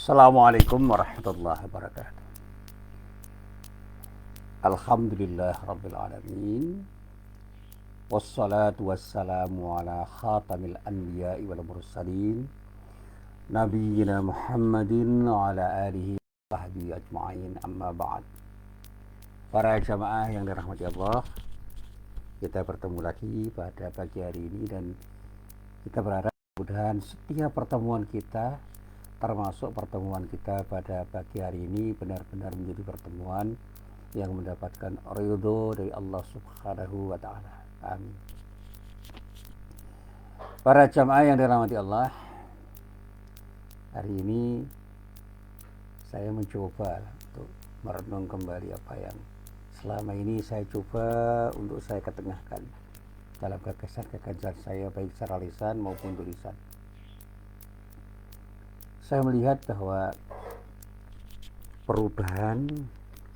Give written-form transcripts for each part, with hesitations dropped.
Assalamualaikum warahmatullahi wabarakatuh. Alhamdulillah rabbil alamin. Wassalatu wassalamu ala khatamil anbiya'i wal mursalin Nabiyyina Muhammadin wa ala alihi wa sahbihi ajma'in, amma ba'd. Para jamaah yang dirahmati Allah, kita bertemu lagi pada pagi hari ini dan kita berharap mudah-mudahan setiap pertemuan kita, termasuk pertemuan kita pada pagi hari ini, benar-benar menjadi pertemuan yang mendapatkan ridho dari Allah Subhanahu wa taala. Amin. Para jamaah yang dirahmati Allah, hari ini saya mencoba untuk merenung kembali apa yang selama ini saya coba untuk saya ketengahkan dalam gagasan-gagasan saya, baik secara lisan maupun tulisan. Saya melihat bahwa perubahan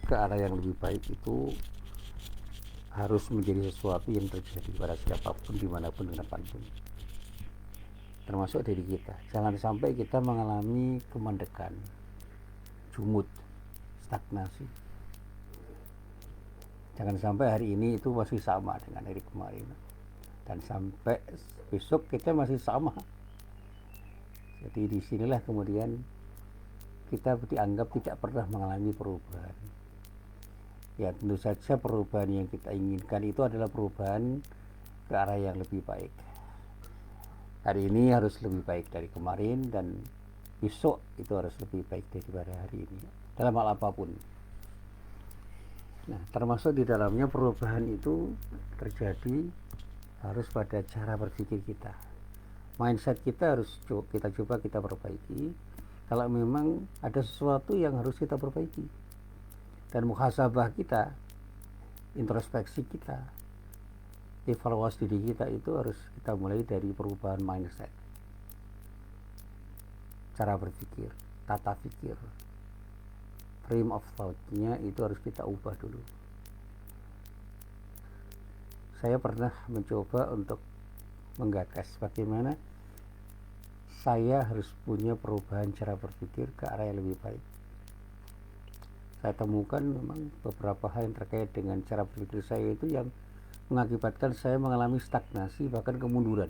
ke arah yang lebih baik itu harus menjadi sesuatu yang terjadi pada siapapun, dimanapun, kedepanpun, termasuk diri kita. Jangan sampai kita mengalami kemandekan, jumud, stagnasi. Jangan sampai hari ini itu masih sama dengan hari kemarin, dan sampai besok kita masih sama. Jadi disinilah kemudian kita dianggap tidak pernah mengalami perubahan. Ya, tentu saja perubahan yang kita inginkan itu adalah perubahan ke arah yang lebih baik. Hari ini harus lebih baik dari kemarin, dan besok itu harus lebih baik daripada hari ini, dalam hal apapun. Nah, termasuk di dalamnya perubahan itu terjadi harus pada cara berpikir kita. Mindset kita harus kita coba kita perbaiki kalau memang ada sesuatu yang harus kita perbaiki. Dan muhasabah kita, introspeksi kita, evaluasi diri kita itu harus kita mulai dari perubahan mindset, cara berpikir, tata pikir, frame of thought-nya itu harus kita ubah dulu. Saya pernah mencoba untuk menggagas bagaimana saya harus punya perubahan cara berpikir ke arah yang lebih baik. Saya temukan memang beberapa hal yang terkait dengan cara berpikir saya itu yang mengakibatkan saya mengalami stagnasi, bahkan kemunduran.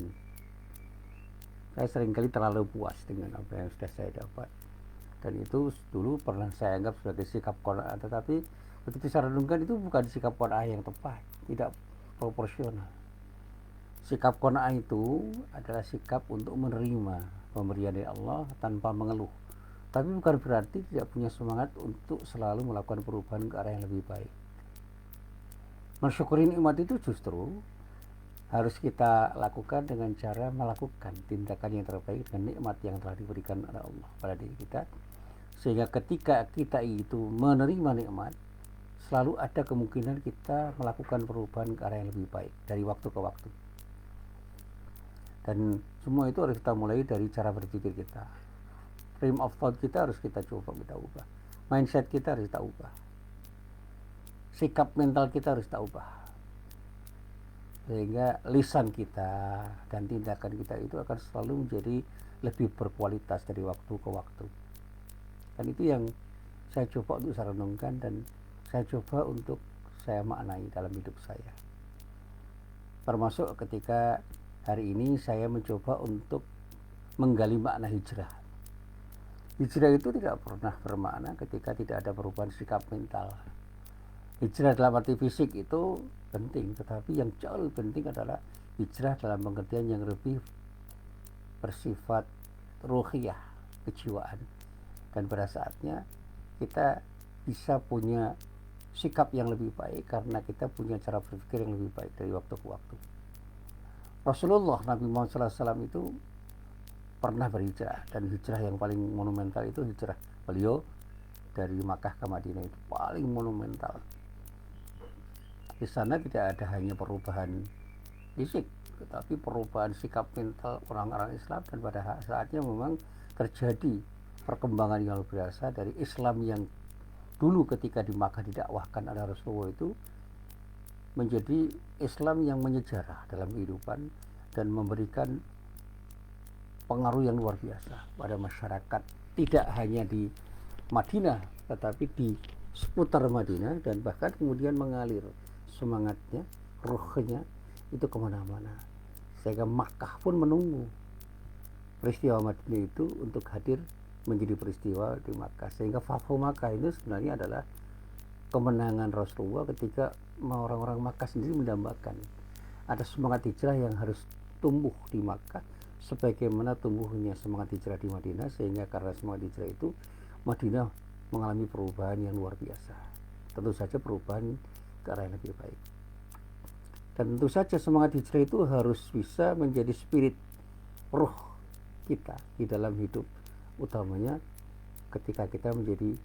Saya seringkali terlalu puas dengan apa yang sudah saya dapat, dan itu dulu pernah saya anggap sebagai sikap qanaah, tetapi begitu saya renungkan itu bukan sikap qanaah yang tepat, tidak proporsional. Sikap qanaah itu adalah sikap untuk menerima pemberian dari Allah tanpa mengeluh, tapi bukan berarti tidak punya semangat untuk selalu melakukan perubahan ke arah yang lebih baik. Mensyukuri nikmat itu justru harus kita lakukan dengan cara melakukan tindakan yang terbaik dengan nikmat yang telah diberikan oleh Allah pada diri kita, sehingga ketika kita itu menerima nikmat, selalu ada kemungkinan kita melakukan perubahan ke arah yang lebih baik dari waktu ke waktu. Dan semua itu harus kita mulai dari cara berpikir kita. Frame of thought kita harus kita coba kita ubah. Mindset kita harus kita ubah. Sikap mental kita harus kita ubah. Sehingga lisan kita dan tindakan kita itu akan selalu menjadi lebih berkualitas dari waktu ke waktu. Dan itu yang saya coba untuk saya renungkan, dan saya coba untuk saya maknai dalam hidup saya. Termasuk ketika hari ini saya mencoba untuk menggali makna hijrah. Hijrah itu tidak pernah bermakna ketika tidak ada perubahan sikap mental. Hijrah dalam arti fisik itu penting, tetapi yang jauh lebih penting adalah hijrah dalam pengertian yang lebih bersifat ruhiyah, kejiwaan. Dan pada saatnya kita bisa punya sikap yang lebih baik karena kita punya cara berpikir yang lebih baik dari waktu ke waktu. Rasulullah Nabi Muhammad SAW itu pernah berhijrah, dan hijrah yang paling monumental itu hijrah beliau dari Makkah ke Madinah, itu paling monumental. Di sana tidak ada hanya perubahan fisik, tetapi perubahan sikap mental orang-orang Islam, dan pada saatnya memang terjadi perkembangan yang luar biasa dari Islam yang dulu ketika di Makkah didakwahkan oleh Rasulullah itu menjadi Islam yang menyejarah dalam kehidupan dan memberikan pengaruh yang luar biasa pada masyarakat tidak hanya di Madinah tetapi di seputar Madinah, dan bahkan kemudian mengalir semangatnya, ruhnya itu kemana-mana, sehingga Makkah pun menunggu peristiwa Madinah itu untuk hadir menjadi peristiwa di Makkah. Sehingga Fathu Makkah itu sebenarnya adalah kemenangan Rasulullah ketika orang-orang Makkah sendiri mendambakan ada semangat hijrah yang harus tumbuh di Makkah sebagaimana tumbuhnya semangat hijrah di Madinah, sehingga karena semangat hijrah itu Madinah mengalami perubahan yang luar biasa. Tentu saja perubahan ke arah yang lebih baik. Dan tentu saja semangat hijrah itu harus bisa menjadi spirit ruh kita di dalam hidup, utamanya ketika kita menjadi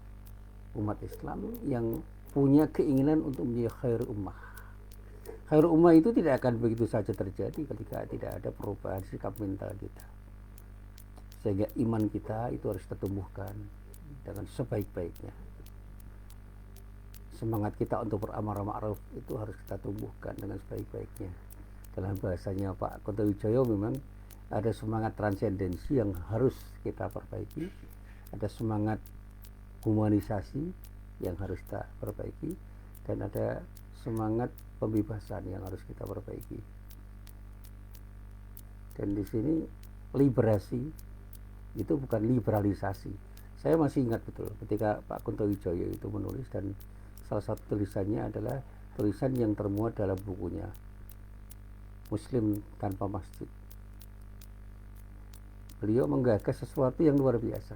umat Islam yang punya keinginan untuk menjadi khair ummah. Khair ummah itu tidak akan begitu saja terjadi ketika tidak ada perubahan sikap mental kita. Sehingga iman kita itu harus kita tumbuhkan dengan sebaik-baiknya. Semangat kita untuk beramal ma'ruf itu harus kita tumbuhkan dengan sebaik-baiknya. Dalam bahasanya Pak Kuntowijoyo memang ada semangat transendensi yang harus kita perbaiki, ada semangat humanisasi yang harus kita perbaiki, dan ada semangat pembebasan yang harus kita perbaiki. Dan di sini liberasi itu bukan liberalisasi. Saya masih ingat betul ketika Pak Kuntowijoyo itu menulis, dan salah satu tulisannya adalah tulisan yang termuat dalam bukunya Muslim Tanpa Masjid. Beliau menggagas sesuatu yang luar biasa.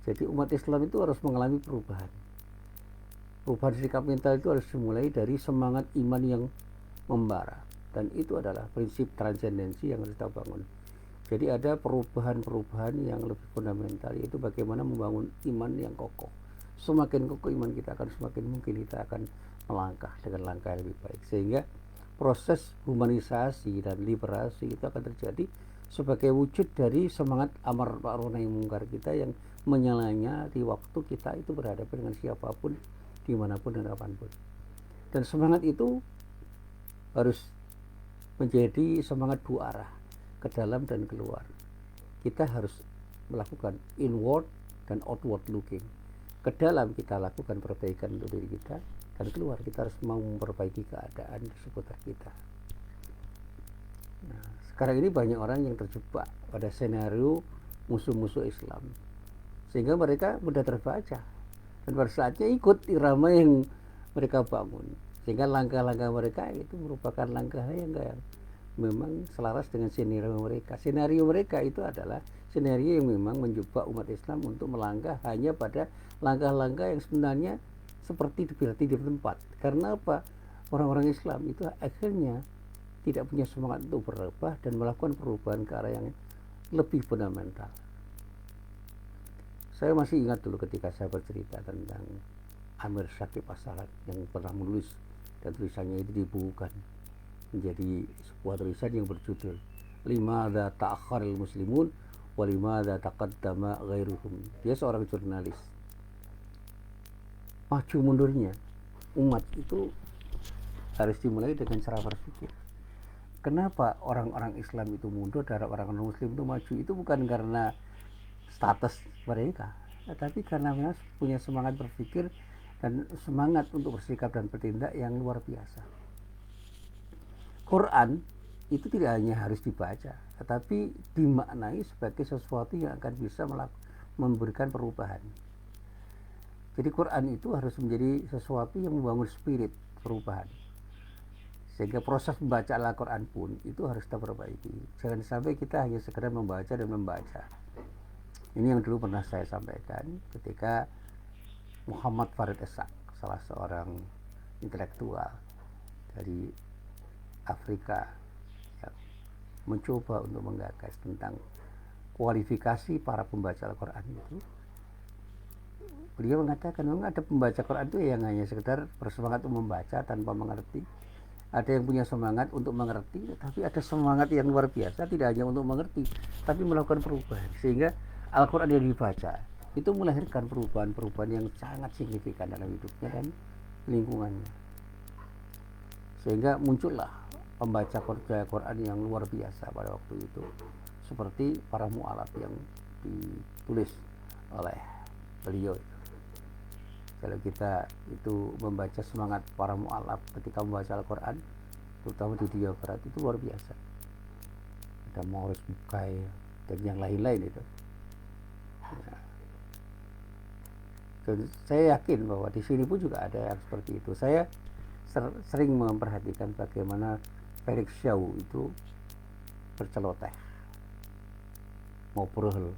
Jadi umat Islam itu harus mengalami perubahan. Perubahan sikap mental itu harus dimulai dari semangat iman yang membara, dan itu adalah prinsip transendensi yang harus kita bangun. Jadi ada perubahan-perubahan yang lebih fundamental, yaitu bagaimana membangun iman yang kokoh. Semakin kokoh iman kita, akan semakin mungkin kita akan melangkah dengan langkah yang lebih baik. Sehingga proses humanisasi dan liberasi itu akan terjadi sebagai wujud dari semangat amar ma'ruf nahi mungkar kita yang menyalanya di waktu kita itu berhadapan dengan siapapun, dimanapun dan kapanpun. Dan semangat itu harus menjadi semangat dua arah, ke dalam dan keluar. Kita harus melakukan inward dan outward looking. Ke dalam kita lakukan perbaikan untuk diri kita, dan keluar kita harus mau memperbaiki keadaan di seputar kita. Nah, sekarang ini banyak orang yang terjebak pada senario musuh-musuh Islam, sehingga mereka mudah terbaca, dan pada saatnya ikut irama yang mereka bangun, sehingga langkah-langkah mereka itu merupakan langkah yang memang selaras dengan senario mereka. Senario mereka itu adalah senario yang memang menjebak umat Islam untuk melangkah hanya pada langkah-langkah yang sebenarnya seperti berarti di tempat. Karena apa? Orang-orang Islam itu akhirnya tidak punya semangat untuk berubah dan melakukan perubahan ke arah yang lebih fundamental. Saya masih ingat dulu ketika saya bercerita tentang Amir Syakib As-Salat yang pernah menulis, dan tulisannya itu dibukukan menjadi sebuah tulisan yang berjudul Limadza ta'akhkharul muslimun wa limadza taqaddama ghairuhum. Dia seorang jurnalis. Maju mundurnya umat itu harus dimulai dengan cara berpikir. Kenapa orang-orang Islam itu mundur dan orang-orang Muslim itu maju? Itu bukan karena status mereka, tetapi karena mereka punya semangat berpikir dan semangat untuk bersikap dan bertindak yang luar biasa. Quran itu tidak hanya harus dibaca, tetapi dimaknai sebagai sesuatu yang akan bisa memberikan perubahan. Jadi Quran itu harus menjadi sesuatu yang membangun spirit perubahan. Sehingga proses membaca Al-Quran pun itu harus kita perbaiki. Jangan sampai kita hanya sekedar membaca dan membaca. Ini yang dulu pernah saya sampaikan ketika Muhammad Farid Ishaq, salah seorang intelektual dari Afrika, yang mencoba untuk menggagas tentang kualifikasi para pembaca Al-Quran itu. Beliau mengatakan memang ada pembaca Quran itu yang hanya sekedar bersemangat untuk membaca tanpa mengerti. Ada yang punya semangat untuk mengerti, tapi ada semangat yang luar biasa tidak hanya untuk mengerti, tapi melakukan perubahan. Sehingga Al-Quran yang dibaca itu melahirkan perubahan-perubahan yang sangat signifikan dalam hidupnya dan lingkungannya. Sehingga muncullah pembaca Quran yang luar biasa pada waktu itu, seperti para mu'alaf yang ditulis oleh beliau. Kalau kita itu membaca semangat para mu'alaf ketika membaca Al-Quran, terutama di Jawa Barat, itu luar biasa. Ada Maurice Bucaille dan yang lain-lain itu. Dan saya yakin bahwa di sini pun juga ada yang seperti itu. Saya sering memperhatikan bagaimana Felix Shaw itu berceloteh, ngobrol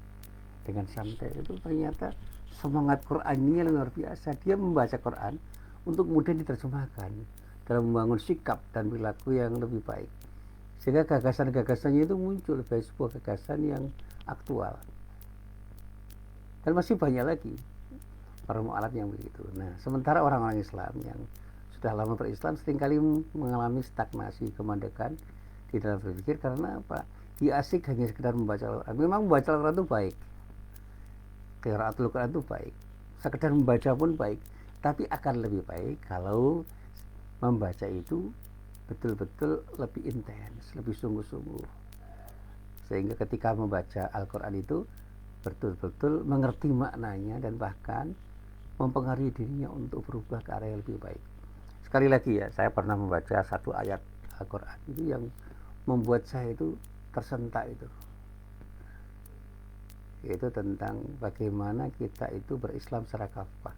dengan santai. Itu ternyata semangat Qurannya luar biasa. Dia membaca Quran untuk kemudian diterjemahkan dalam membangun sikap dan perilaku yang lebih baik, sehingga gagasan-gagasannya itu muncul sebagai sebuah gagasan yang aktual. Dan masih banyak lagi para mu'alaf yang begitu. Nah, sementara orang-orang Islam yang sudah lama berislam seringkali mengalami stagnasi, kemandekan di dalam berpikir. Karena apa? Dia asik hanya sekedar membaca Al-Quran. Memang membaca Al-Quran itu baik, qiraatul Quran itu baik, sekedar membaca pun baik, tapi akan lebih baik kalau membaca itu betul-betul lebih intens, lebih sungguh-sungguh, sehingga ketika membaca Al-Quran itu betul-betul mengerti maknanya dan bahkan mempengaruhi dirinya untuk berubah ke arah yang lebih baik. Sekali lagi ya, saya pernah membaca satu ayat Al-Quran itu yang membuat saya itu tersentak, itu yaitu tentang bagaimana kita itu berislam secara kafah.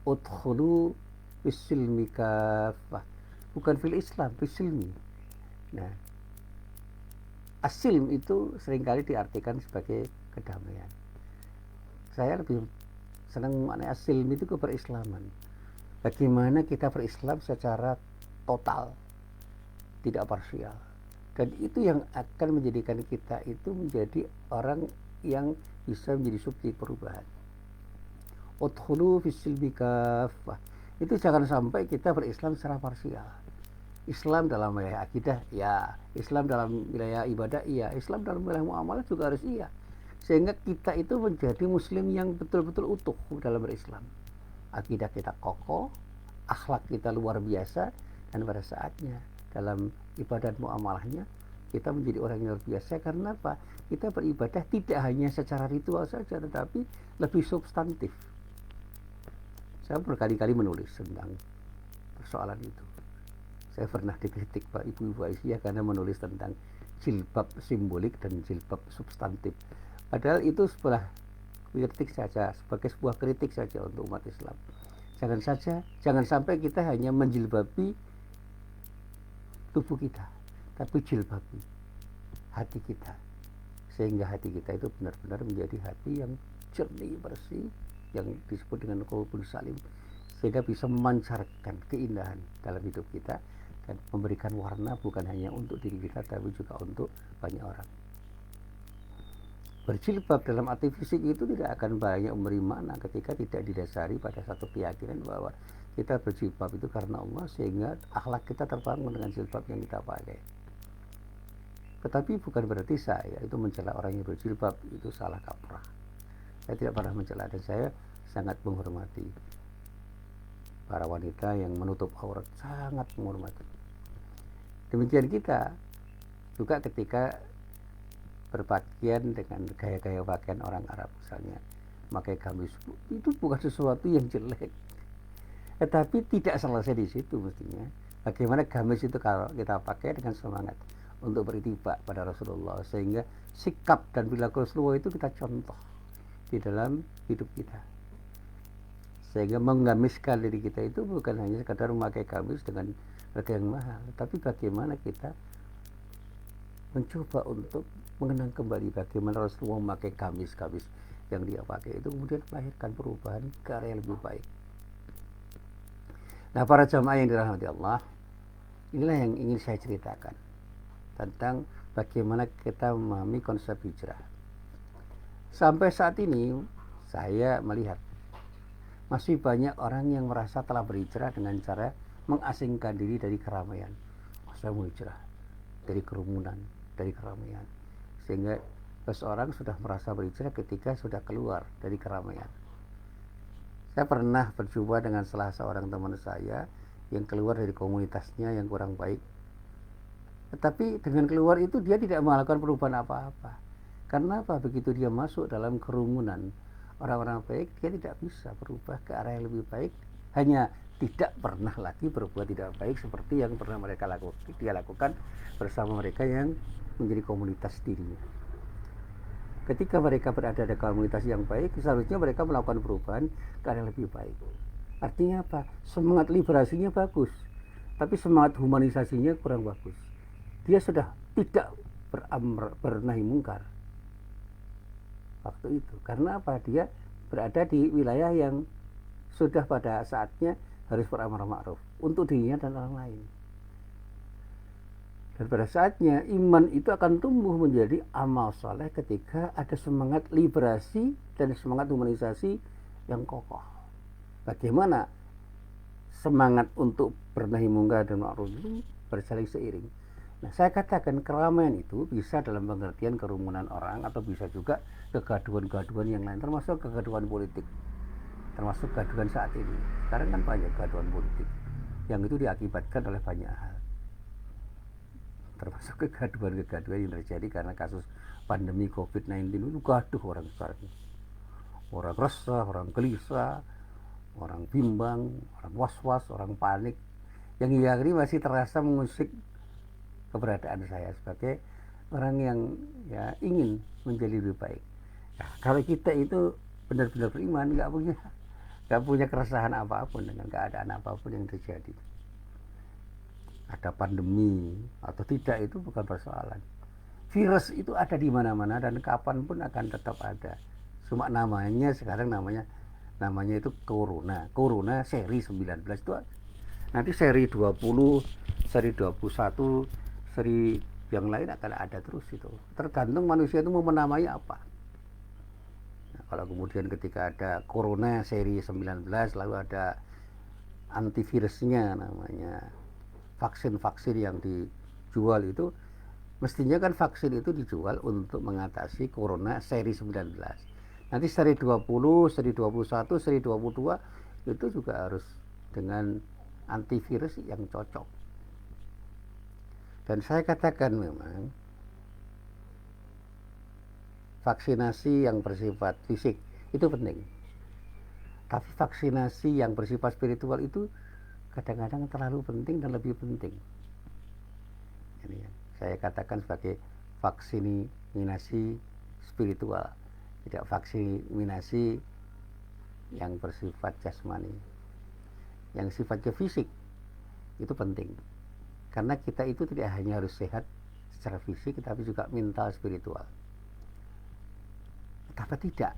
Udkhulu fisilmi kafah, bukan fil Islam, fisilmi. Nah, asilm itu seringkali diartikan sebagai kedamaian. Saya lebih senang makna asilm itu keberislaman. Bagaimana kita berislam secara total, tidak parsial. Dan itu yang akan menjadikan kita itu menjadi orang yang bisa menjadi subjek perubahan. Udkhulu fisilmi kafah, itu jangan sampai kita berislam secara parsial. Islam dalam wilayah akidah, ya. Islam dalam wilayah ibadah, iya. Islam dalam wilayah muamalah juga harus iya. Sehingga kita itu menjadi muslim yang betul-betul utuh dalam berislam. Akidah kita kokoh, akhlak kita luar biasa, dan pada saatnya dalam ibadah muamalahnya kita menjadi orang yang luar biasa. Karena apa? Kita beribadah tidak hanya secara ritual saja, tetapi lebih substantif. Saya berkali-kali menulis tentang persoalan itu. Saya pernah dikritik Pak Ibu-Ibu Aisyah karena menulis tentang jilbab simbolik dan jilbab substantif. Padahal itu sebuah kritik saja, sebagai sebuah kritik saja untuk umat Islam. Jangan sampai kita hanya menjilbabi tubuh kita, tapi jilbabi hati kita, sehingga hati kita itu benar-benar menjadi hati yang jernih, bersih, yang disebut dengan qalbun salim, sehingga bisa memancarkan keindahan dalam hidup kita dan memberikan warna bukan hanya untuk diri kita tapi juga untuk banyak orang. Berjilbab dalam arti fisik itu tidak akan banyak memberi makna ketika tidak didasari pada satu keyakinan bahwa kita berjilbab itu karena Allah, sehingga akhlak kita terbangun dengan jilbab yang kita pakai. Tetapi bukan berarti saya itu mencela orang yang berjilbab, itu salah kaprah. Saya tidak pernah mencela, dan saya sangat menghormati para wanita yang menutup aurat, sangat menghormati. Demikian kita juga ketika berpakaian dengan gaya-gaya pakaian orang Arab, misalnya pakai gamis, itu bukan sesuatu yang jelek, tetapi tidak selesai di situ. Mestinya bagaimana gamis itu kalau kita pakai dengan semangat untuk beritiba pada Rasulullah, sehingga sikap dan perilaku Rasulullah itu kita contoh di dalam hidup kita, sehingga menggamiskan diri kita itu bukan hanya sekadar memakai gamis dengan harga yang mahal, tapi bagaimana kita mencoba untuk mengenang kembali bagaimana Rasulullah memakai gamis-gamis yang dia pakai itu, kemudian melahirkan perubahan ke arah yang lebih baik. Nah, para jamaah yang dirahmati Allah, inilah yang ingin saya ceritakan tentang bagaimana kita memahami konsep hijrah. Sampai saat ini saya melihat masih banyak orang yang merasa telah berhijrah dengan cara mengasingkan diri dari keramaian. Saya mau hijrah dari kerumunan, dari keramaian, sehingga seseorang sudah merasa berhijrah ketika sudah keluar dari keramaian. Saya pernah berjumpa dengan salah seorang teman saya yang keluar dari komunitasnya yang kurang baik, tetapi dengan keluar itu dia tidak melakukan perubahan apa-apa. Karena apa? Begitu dia masuk dalam kerumunan orang-orang baik dia tidak bisa berubah ke arah yang lebih baik, hanya tidak pernah lagi berbuat tidak baik seperti yang pernah dia lakukan bersama mereka yang menjadi komunitas dirinya. Ketika mereka berada di komunitas yang baik, seharusnya mereka melakukan perubahan ke arah yang lebih baik. Artinya apa? Semangat liberasinya bagus, tapi semangat humanisasinya kurang bagus. Dia sudah tidak bernahi mungkar waktu itu. Karena apa? Dia berada di wilayah yang sudah pada saatnya harus beramar ma'ruf untuk dirinya dan orang lain. Dan pada saatnya iman itu akan tumbuh menjadi amal soleh ketika ada semangat liberasi dan semangat humanisasi yang kokoh. Bagaimana semangat untuk bernahi mungkar dan ma'ruf itu bersaling seiring. Nah, saya katakan keramaian itu bisa dalam pengertian kerumunan orang atau bisa juga kegaduhan-gaduhan yang lain, termasuk kegaduhan politik, termasuk kegaduhan saat ini. Sekarang kan banyak kegaduhan politik yang itu diakibatkan oleh banyak hal, termasuk kegaduhan-kegaduhan yang terjadi karena kasus pandemi COVID-19 itu gaduh orang sekarang. Orang resah, orang gelisah, orang bimbang, orang was-was, orang panik. Yang hingga ini masih terasa mengusik keberadaan saya sebagai orang yang ya ingin menjadi lebih baik. Nah, kalau kita itu benar-benar beriman, nggak punya keresahan apapun dengan keadaan apapun yang terjadi. Ada pandemi atau tidak itu bukan persoalan. Virus itu ada di mana-mana dan kapanpun akan tetap ada. Cuma namanya sekarang namanya itu Corona seri 19 itu. Nanti seri 20, seri 21, seri yang lain akan ada terus itu. Tergantung manusia itu mau menamai apa. Nah, kalau kemudian ketika ada Corona seri 19 lalu ada antivirusnya namanya vaksin-vaksin yang dijual itu, mestinya kan vaksin itu dijual untuk mengatasi Corona seri 19. Nanti seri 20, seri 21, seri 22 itu juga harus dengan antivirus yang cocok. Dan saya katakan memang vaksinasi yang bersifat fisik itu penting. Tapi vaksinasi yang bersifat spiritual itu kadang-kadang terlalu penting dan lebih penting. Ini saya katakan sebagai vaksinasi spiritual, tidak vaksinasi yang bersifat jasmani. Yang sifatnya fisik itu penting. Karena kita itu tidak hanya harus sehat secara fisik, tapi juga mental, spiritual. Tapi tidak.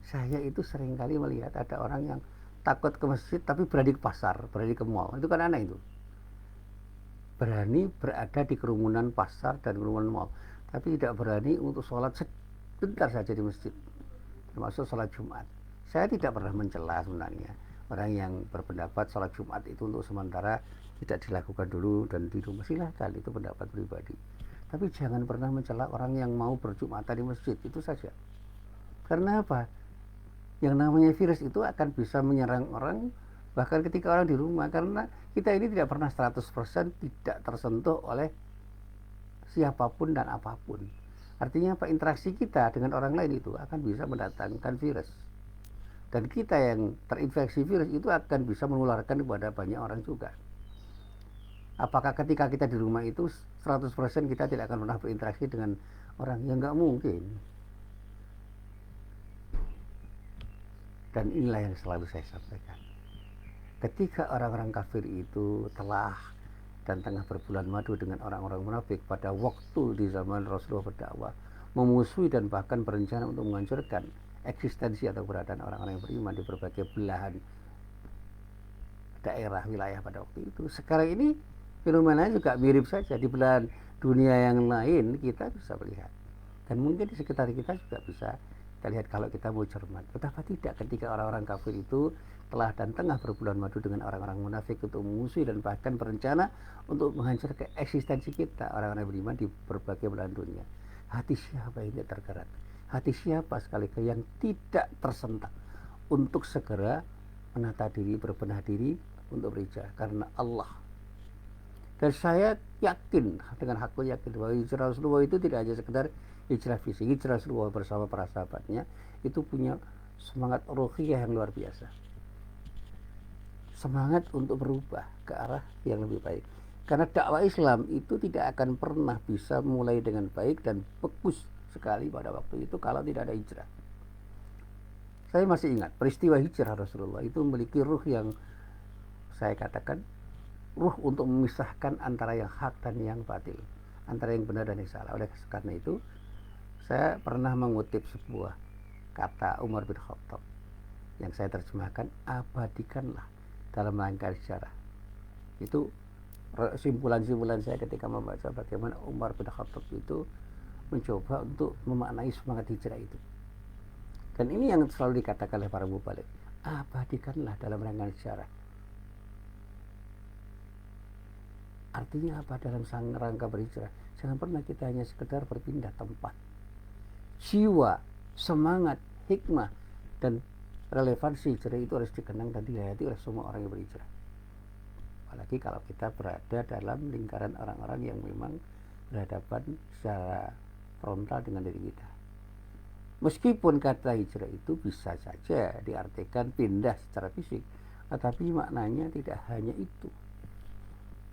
Saya itu seringkali melihat ada orang yang takut ke masjid, tapi berani ke pasar, berani ke mall. Itu kan aneh itu. Berani berada di kerumunan pasar dan kerumunan mall, tapi tidak berani untuk sholat sebentar saja di masjid, termasuk sholat Jumat. Saya tidak pernah mencela sebenarnya orang yang berpendapat sholat Jumat itu untuk sementara tidak dilakukan dulu dan di rumah, silahkan, itu pendapat pribadi. Tapi jangan pernah mencela orang yang mau berjumatan di masjid, itu saja. Karena apa? Yang namanya virus itu akan bisa menyerang orang bahkan ketika orang di rumah, karena kita ini tidak pernah 100% tidak tersentuh oleh siapapun dan apapun. Artinya apa? Interaksi kita dengan orang lain itu akan bisa mendatangkan virus. Dan kita yang terinfeksi virus itu akan bisa menularkan kepada banyak orang juga. Apakah ketika kita di rumah itu 100% kita tidak akan pernah berinteraksi dengan orang? Yang nggak mungkin. Dan inilah yang selalu saya sampaikan. Ketika orang-orang kafir itu telah dan tengah berbulan madu dengan orang-orang munafik pada waktu di zaman Rasulullah berdakwah, memusuhi dan bahkan berencana untuk menghancurkan eksistensi atau keberadaan orang-orang yang beriman di berbagai belahan daerah wilayah pada waktu itu. Sekarang ini fenomena juga mirip saja di belahan dunia yang lain, kita bisa melihat. Dan mungkin di sekitar kita juga bisa kita lihat kalau kita mau cermat. Betapa tidak ketika orang-orang kafir itu telah dan tengah berbulan madu dengan orang-orang munafik untuk memusuhi dan bahkan berencana untuk menghancurkan eksistensi kita, orang-orang beriman di berbagai belahan dunia. Hati siapa yang tidak tergerak? Hati siapa sekali yang tidak tersentak untuk segera menata diri, berbenah diri untuk berhijrah karena Allah. Dan saya yakin, dengan hakku yakin bahwa hijrah Rasulullah itu tidak hanya sekedar hijrah fisik. Hijrah Rasulullah bersama para sahabatnya itu punya semangat ruhiyah yang luar biasa, semangat untuk berubah ke arah yang lebih baik. Karena dakwah Islam itu tidak akan pernah bisa mulai dengan baik dan bagus sekali pada waktu itu kalau tidak ada hijrah. Saya masih ingat peristiwa hijrah Rasulullah itu memiliki ruh yang saya katakan ruh untuk memisahkan antara yang hak dan yang batil, antara yang benar dan yang salah. Oleh karena itu saya pernah mengutip sebuah kata Umar bin Khattab yang saya terjemahkan, abadikanlah dalam rangka sejarah. Itu simpulan-simpulan saya ketika membaca bagaimana Umar bin Khattab itu mencoba untuk memaknai semangat hijrah itu. Dan ini yang selalu dikatakan oleh para mubalik, abadikanlah dalam rangka sejarah. Artinya apa dalam rangka berhijrah? Jangan pernah kita hanya sekedar berpindah tempat. Jiwa, semangat, hikmah, dan relevansi hijrah itu harus dikenang dan dihayati oleh semua orang yang berhijrah. Apalagi kalau kita berada dalam lingkaran orang-orang yang memang berhadapan secara frontal dengan diri kita. Meskipun kata hijrah itu bisa saja diartikan pindah secara fisik, tetapi maknanya tidak hanya itu.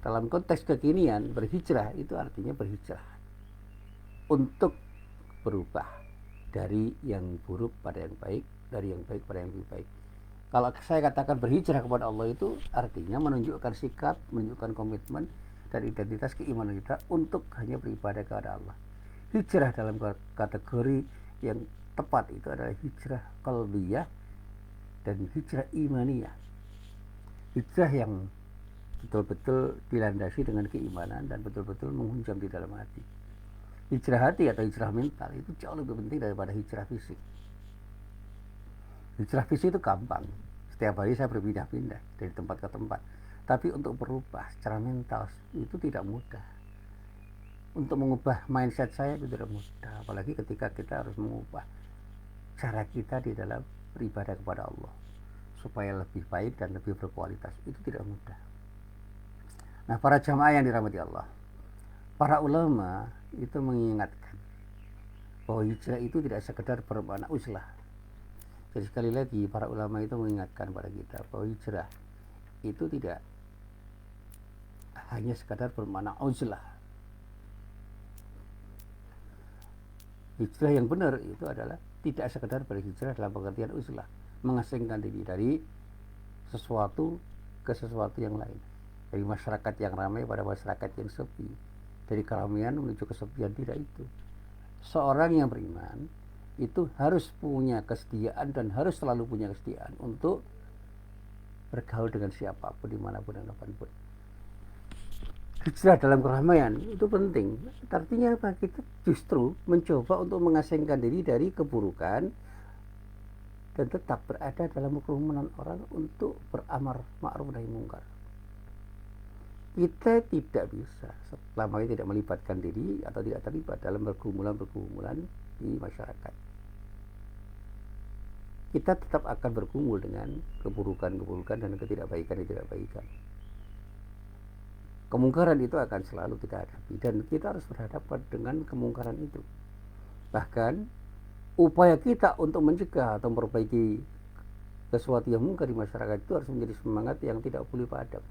Dalam konteks kekinian, berhijrah itu artinya berhijrah untuk berubah dari yang buruk pada yang baik, dari yang baik pada yang lebih baik. Kalau saya katakan berhijrah kepada Allah itu artinya menunjukkan sikap, menunjukkan komitmen dan identitas keimanan kita untuk hanya beribadah kepada Allah. Hijrah dalam kategori yang tepat itu adalah hijrah qalbiyah dan hijrah imaniyah. Hijrah yang betul-betul dilandasi dengan keimanan dan betul-betul menghunjam di dalam hati. Hijrah hati atau hijrah mental itu jauh lebih penting daripada hijrah fisik. Hijrah fisik itu gampang. Setiap hari saya berpindah-pindah dari tempat ke tempat. Tapi untuk berubah secara mental itu tidak mudah. Untuk mengubah mindset saya itu tidak mudah. Apalagi ketika kita harus mengubah cara kita di dalam beribadah kepada Allah supaya lebih baik dan lebih berkualitas. Itu tidak mudah. Nah, para jamaah yang dirahmati Allah, para ulama itu mengingatkan bahwa hijrah itu tidak sekedar bermakna uzlah. Jadi sekali lagi para ulama itu mengingatkan pada kita bahwa hijrah itu tidak hanya sekadar bermakna uzlah. Hijrah yang benar itu adalah tidak sekedar berhijrah dalam pengertian uzlah, mengasingkan diri dari sesuatu ke sesuatu yang lain. Dari masyarakat yang ramai pada masyarakat yang sepi, dari keramaian menuju kesepian, tidak itu. Seorang yang beriman itu harus punya kesetiaan dan harus selalu punya kesetiaan untuk bergaul dengan siapapun, dimanapun dan kapanpun. Hijrah dalam keramaian itu penting. Artinya apa? Kita justru mencoba untuk mengasingkan diri dari keburukan dan tetap berada dalam kerumunan orang untuk beramar ma'ruf nahi mungkar. Kita tidak bisa selama ini tidak melibatkan diri atau tidak terlibat dalam pergumulan-pergumulan di masyarakat. Kita tetap akan bergumul dengan keburukan-keburukan dan ketidakbaikan. Kemungkaran itu akan selalu kita hadapi dan kita harus berhadapan dengan kemungkaran itu. Bahkan upaya kita untuk mencegah atau memperbaiki sesuatu yang mungkar di masyarakat itu harus menjadi semangat yang tidak boleh padam.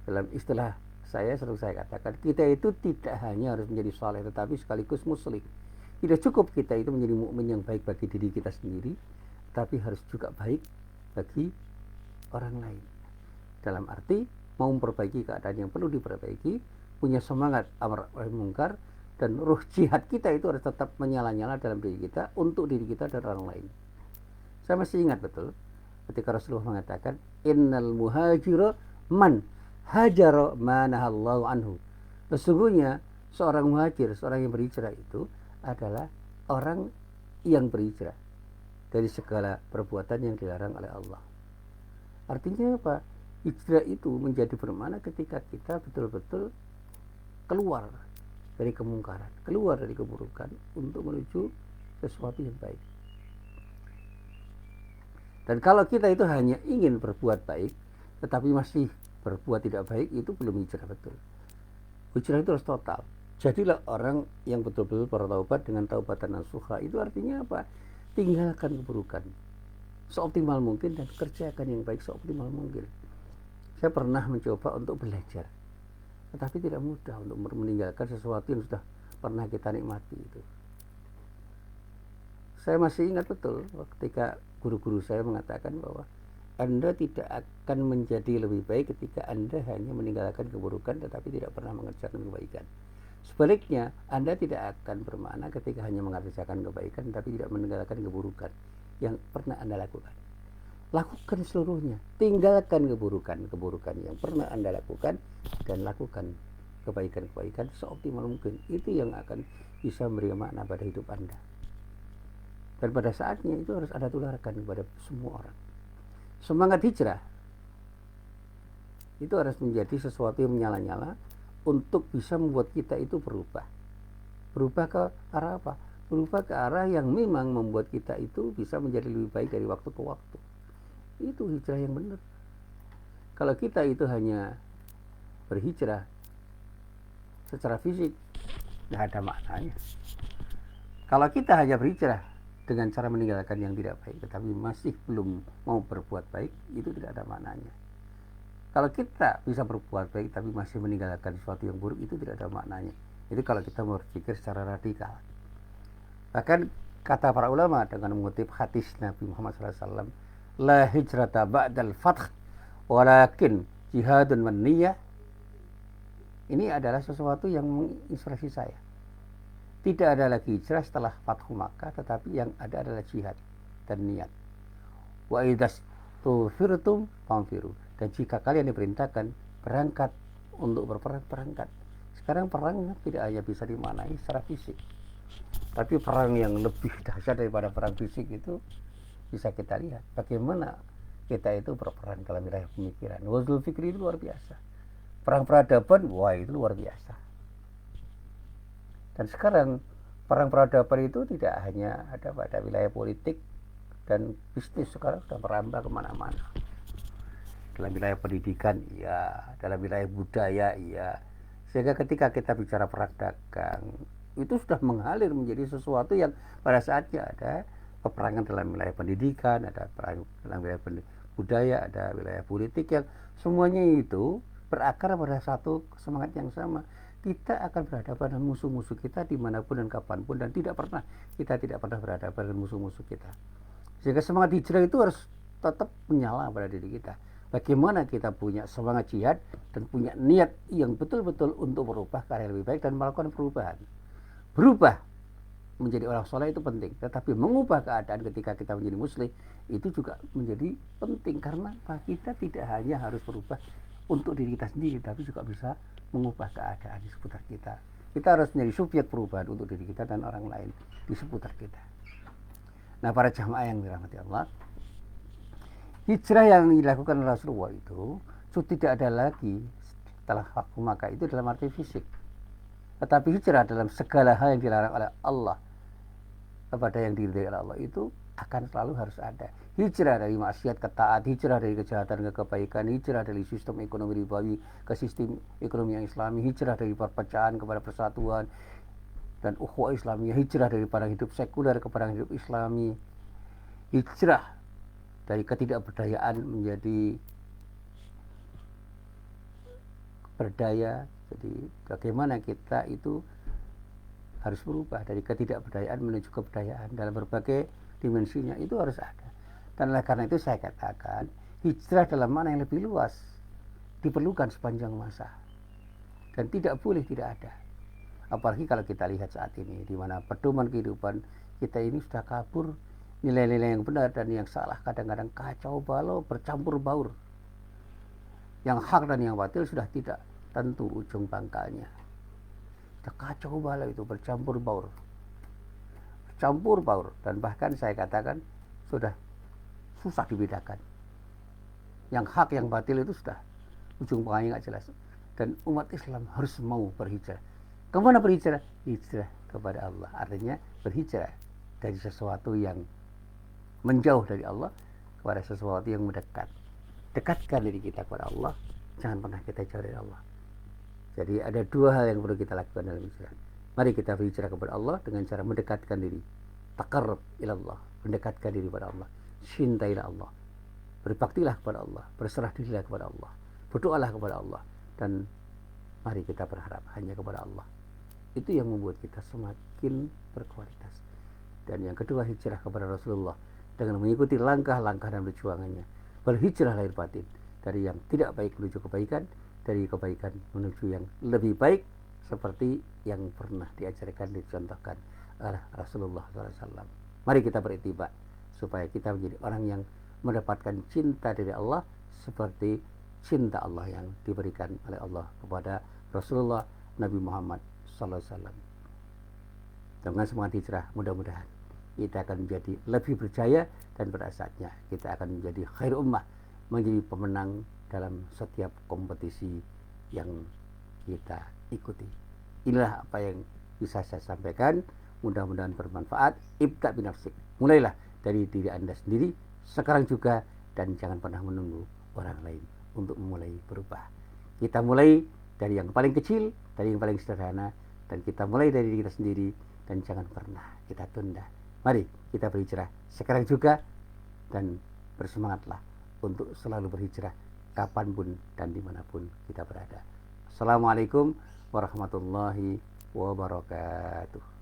Dalam istilah saya selalu saya katakan, kita itu tidak hanya harus menjadi saleh tetapi sekaligus muslim. Tidak cukup kita itu menjadi mukmin yang baik bagi diri kita sendiri, tapi harus juga baik bagi orang lain. Dalam arti mau memperbaiki keadaan yang perlu diperbaiki, punya semangat amar ma'ruf mungkar, dan ruh jihad kita itu harus tetap menyala-nyala dalam diri kita untuk diri kita dan orang lain. Saya masih ingat betul ketika Rasulullah mengatakan, innal muhajira man hajara manahallahu anhu. Sesungguhnya seorang muhajir, seorang yang berhijrah itu adalah orang yang berhijrah dari segala perbuatan yang dilarang oleh Allah. Artinya apa? Hijrah itu menjadi bermakna ketika kita betul-betul keluar dari kemungkaran, keluar dari keburukan untuk menuju sesuatu yang baik. Dan kalau kita itu hanya ingin berbuat baik tetapi masih berbuat tidak baik, itu belum hijrah betul. Hijrah itu harus total. Jadilah orang yang betul-betul bertaubat dengan taubatan nasuha. Itu artinya apa? Tinggalkan keburukan seoptimal mungkin dan kerjakan yang baik seoptimal mungkin. Saya pernah mencoba untuk belajar, tetapi tidak mudah untuk meninggalkan sesuatu yang sudah pernah kita nikmati itu. Saya masih ingat betul ketika guru-guru saya mengatakan bahwa Anda tidak akan menjadi lebih baik ketika Anda hanya meninggalkan keburukan tetapi tidak pernah mengerjakan kebaikan. Sebaliknya, Anda tidak akan bermakna ketika hanya mengerjakan kebaikan tapi tidak meninggalkan keburukan yang pernah Anda lakukan. Lakukan seluruhnya, tinggalkan keburukan yang pernah Anda lakukan dan lakukan kebaikan-kebaikan seoptimal mungkin. Itu yang akan bisa memberi makna pada hidup Anda. Dan pada saatnya itu harus Anda tularkan kepada semua orang. Semangat hijrah itu harus menjadi sesuatu yang menyala-nyala untuk bisa membuat kita itu berubah. Berubah ke arah apa? Berubah ke arah yang memang membuat kita itu bisa menjadi lebih baik dari waktu ke waktu. Itu hijrah yang benar. Kalau kita itu hanya berhijrah secara fisik, tidak ada maknanya. Kalau kita hanya berhijrah dengan cara meninggalkan yang tidak baik, tetapi masih belum mau berbuat baik, itu tidak ada maknanya. Kalau kita bisa berbuat baik tapi masih meninggalkan sesuatu yang buruk, itu tidak ada maknanya. Jadi kalau kita berpikir secara radikal. Bahkan kata para ulama dengan mengutip hadis Nabi Muhammad SAW, la hijrata ba'dal fath walakin jihadun wan niyah. Ini adalah sesuatu yang menginspirasi saya. Tidak ada lagi hijrah setelah Fathu Makkah, tetapi yang ada adalah jihad dan niat. Wa idas tufirtum famfiru. Dan jika kalian diperintahkan berangkat untuk berperang, berangkat. Sekarang perang tidak hanya bisa dimaknai secara fisik, tapi perang yang lebih dahsyat daripada perang fisik itu bisa kita lihat. Bagaimana kita itu berperang dalam wilayah pemikiran. Wazul fikri itu luar biasa. Perang peradaban, wah itu luar biasa. Dan sekarang perang peradaban itu tidak hanya ada pada wilayah politik dan bisnis, sekarang sudah merambah kemana-mana. Dalam wilayah pendidikan, iya. Dalam wilayah budaya, iya. Sehingga ketika kita bicara perang dagang, itu sudah mengalir menjadi sesuatu yang pada saatnya ada peperangan dalam wilayah pendidikan, ada perang dalam wilayah budaya, ada wilayah politik yang semuanya itu berakar pada satu semangat yang sama. Kita akan berhadapan dengan musuh-musuh kita dimanapun dan kapanpun, dan kita tidak pernah berhadapan dengan musuh-musuh kita. Sehingga semangat hijrah itu harus tetap menyala pada diri kita. Bagaimana kita punya semangat jihad dan punya niat yang betul-betul untuk berubah ke arah yang lebih baik dan melakukan perubahan. Berubah menjadi orang soleh itu penting, tetapi mengubah keadaan ketika kita menjadi muslim itu juga menjadi penting, karena kita tidak hanya harus berubah untuk diri kita sendiri, tapi juga bisa mengubah keadaan di seputar kita. Kita harus menjadi subjek perubahan untuk diri kita dan orang lain di seputar kita. Nah, para jamaah yang dirahmati Allah, hijrah yang dilakukan Rasulullah itu tidak ada lagi setelah waktu Makkah itu dalam arti fisik, tetapi hijrah dalam segala hal yang dilarang oleh Allah kepada yang diridhai oleh Allah itu akan selalu harus ada. Hijrah dari maksiat ke taat, hijrah dari kejahatan ke kebaikan, hijrah dari sistem ekonomi ribawi ke sistem ekonomi yang islami, hijrah dari perpecahan kepada persatuan dan ukhuwah Islamiyah, hijrah dari pandang hidup sekuler ke pandang hidup islami, hijrah dari ketidakberdayaan menjadi berdaya. Jadi bagaimana kita itu harus berubah dari ketidakberdayaan menuju keberdayaan dalam berbagai dimensinya, itu harus ada. Dan oleh karena itu saya katakan hijrah dalam makna yang lebih luas diperlukan sepanjang masa dan tidak boleh tidak ada. Apalagi kalau kita lihat saat ini di mana pedoman kehidupan kita ini sudah kabur, nilai-nilai yang benar dan yang salah kadang-kadang kacau balau, bercampur baur. Yang hak dan yang batil sudah tidak tentu ujung pangkalnya. Sudah kacau balau itu, bercampur baur. Campur baur, dan bahkan saya katakan sudah susah dibedakan. Yang hak yang batil itu sudah ujung pangkalnya nggak jelas. Dan umat Islam harus mau berhijrah. Kemana berhijrah? Hijrah kepada Allah. Artinya berhijrah dari sesuatu yang menjauh dari Allah kepada sesuatu yang mendekat. Dekatkan diri kita kepada Allah. Jangan pernah kita jauh dari Allah. Jadi ada dua hal yang perlu kita lakukan dalam hijrah. Mari kita berhijrah kepada Allah dengan cara mendekatkan diri. Taqarrub ilallah, mendekatkan diri kepada Allah. Cintailah Allah. Berbaktilah kepada Allah, berserah dirilah kepada Allah. Berdoalah kepada Allah, dan mari kita berharap hanya kepada Allah. Itu yang membuat kita semakin berkualitas. Dan yang kedua, hijrah kepada Rasulullah dengan mengikuti langkah-langkah dan perjuangannya. Berhijrah lahir batin dari yang tidak baik menuju kebaikan, dari kebaikan menuju yang lebih baik, seperti yang pernah diajarkan, dicontohkan oleh Rasulullah SAW. Mari kita beritiba supaya kita menjadi orang yang mendapatkan cinta dari Allah seperti cinta Allah yang diberikan oleh Allah kepada Rasulullah Nabi Muhammad SAW. Dengan semangat hijrah, mudah-mudahan kita akan menjadi lebih berjaya, dan pada saatnya kita akan menjadi khair ummah, menjadi pemenang dalam setiap kompetisi yang kita ikuti. Inilah apa yang bisa saya sampaikan, mudah-mudahan bermanfaat. Ibda' binafsik, mulailah dari diri Anda sendiri sekarang juga, dan jangan pernah menunggu orang lain untuk mulai berubah. Kita mulai dari yang paling kecil, dari yang paling sederhana, dan kita mulai dari diri kita sendiri, dan jangan pernah kita tunda. Mari kita berhijrah sekarang juga, dan bersemangatlah untuk selalu berhijrah kapanpun dan dimanapun kita berada. Assalamualaikum warahmatullahi wabarakatuh.